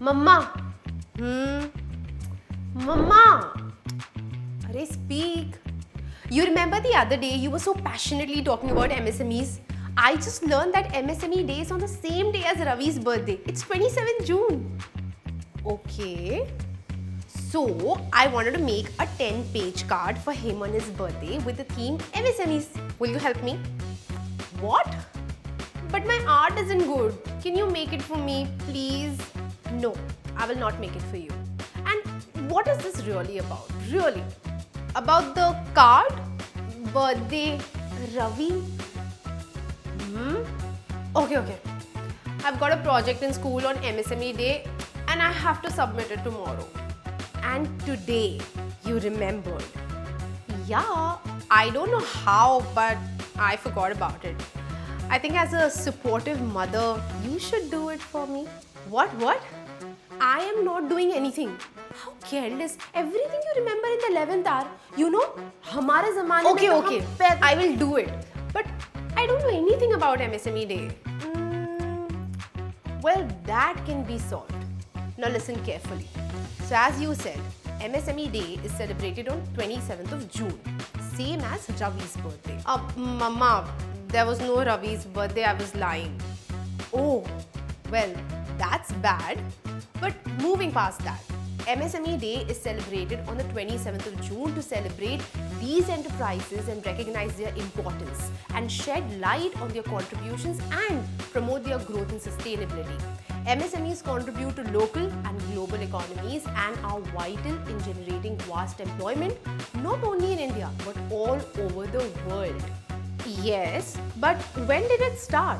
Mamma. Mama. Arey, speak. You remember the other day you were so passionately talking about MSMEs? I just learned that MSME Day is on the same day as Ravi's birthday. It's 27th June. Okay. So, I wanted to make a 10-page card for him on his birthday with the theme MSMEs. Will you help me? What? But my art isn't good. Can you make it for me, please? No, I will not make it for you. And what is this really about? Really? About the card? Birthday? Ravi? Okay. I've got a project in school on MSME Day and I have to submit it tomorrow. And today, you remembered. Yeah, I don't know how, but I forgot about it. I think as a supportive mother, you should do it for me. What? I am not doing anything. How careless. Everything you remember in the 11th hour. You know, हमारे ज़माने में तो हम I will do it. But I don't know anything about MSME Day. Well, that can be solved. Now listen carefully. So as you said, MSME Day is celebrated on 27th of June, same as Ravi's birthday. Mama, there was no Ravi's birthday, I was lying. Oh, well, that's bad. But moving past that, MSME Day is celebrated on the 27th of June to celebrate these enterprises and recognize their importance and shed light on their contributions and promote their growth and sustainability. MSMEs contribute to local and global economies and are vital in generating vast employment, not only in India, but all over the world. Yes, but when did it start?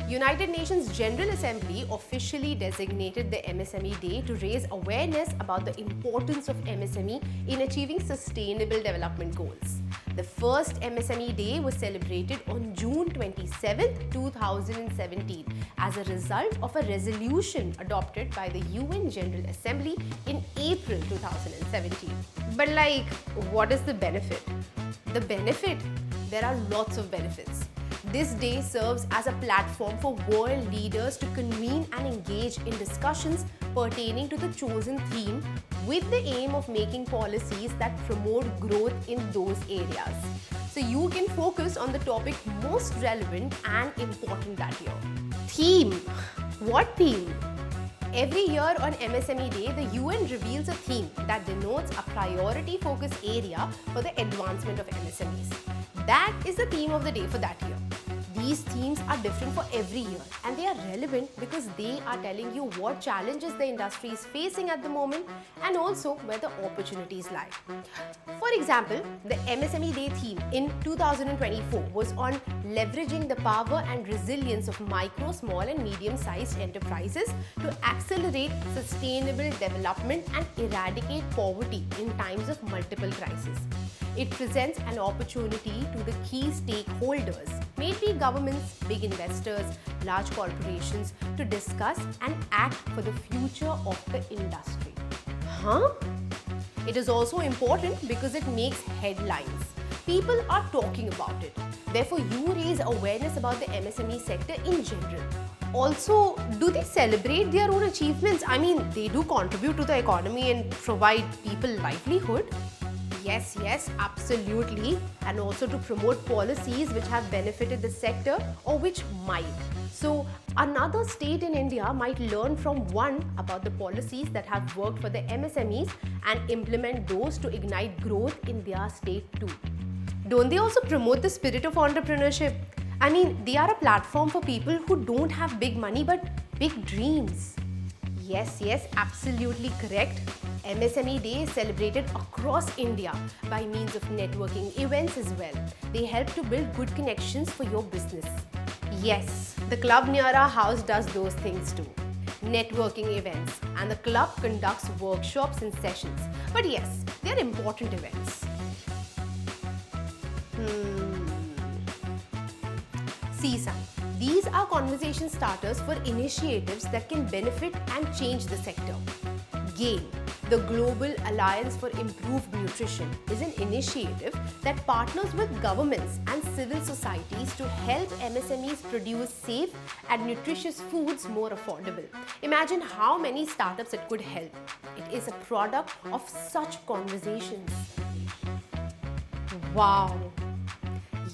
United Nations General Assembly officially designated the MSME Day to raise awareness about the importance of MSME in achieving sustainable development goals. The first MSME Day was celebrated on June 27, 2017 as a result of a resolution adopted by the UN General Assembly in April 2017. But what is the benefit? The benefit? There are lots of benefits. This day serves as a platform for world leaders to convene and engage in discussions pertaining to the chosen theme with the aim of making policies that promote growth in those areas. So you can focus on the topic most relevant and important that year. Theme? What theme? Every year on MSME Day, the UN reveals a theme that denotes a priority focus area for the advancement of MSMEs. That is the theme of the day for that year. These themes are different for every year and they are relevant because they are telling you what challenges the industry is facing at the moment and also where the opportunities lie. For example, the MSME Day theme in 2024 was on leveraging the power and resilience of micro, small and medium-sized enterprises to accelerate sustainable development and eradicate poverty in times of multiple crises. It presents an opportunity to the key stakeholders, maybe governments, big investors, large corporations, to discuss and act for the future of the industry. It is also important because it makes headlines. People are talking about it. Therefore, you raise awareness about the MSME sector in general. Also, do they celebrate their own achievements? I mean, they do contribute to the economy and provide people livelihood. Yes, absolutely. And also to promote policies which have benefited the sector or which might. So another state in India might learn from one about the policies that have worked for the MSMEs and implement those to ignite growth in their state too. Don't they also promote the spirit of entrepreneurship? I mean, they are a platform for people who don't have big money but big dreams. Yes, absolutely correct. MSME Day is celebrated across India by means of networking events as well. They help to build good connections for your business. Yes, the club near our house does those things too. Networking events, and the club conducts workshops and sessions. But yes, they are important events. See, son, these are conversation starters for initiatives that can benefit and change the sector. GAIN, the Global Alliance for Improved Nutrition, is an initiative that partners with governments and civil societies to help MSMEs produce safe and nutritious foods more affordable. Imagine how many startups it could help. It is a product of such conversations. Wow.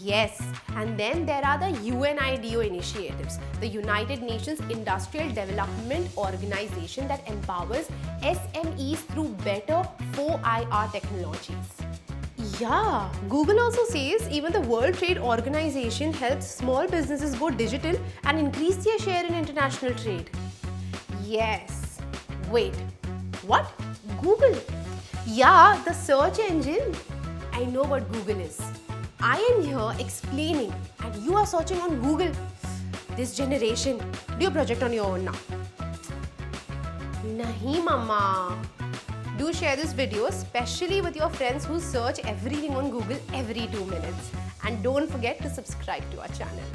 Yes, and then there are the UNIDO initiatives, the United Nations Industrial Development Organization that empowers SMEs through better 4IR technologies. Yeah, Google also says even the World Trade Organization helps small businesses go digital and increase their share in international trade. Yes. Wait, what? Google? Yeah, the search engine. I know what Google is. I am here explaining and you are searching on Google. This generation, do your project on your own now. Nahi mama. Do share this video, especially with your friends who search everything on Google every 2 minutes. And don't forget to subscribe to our channel.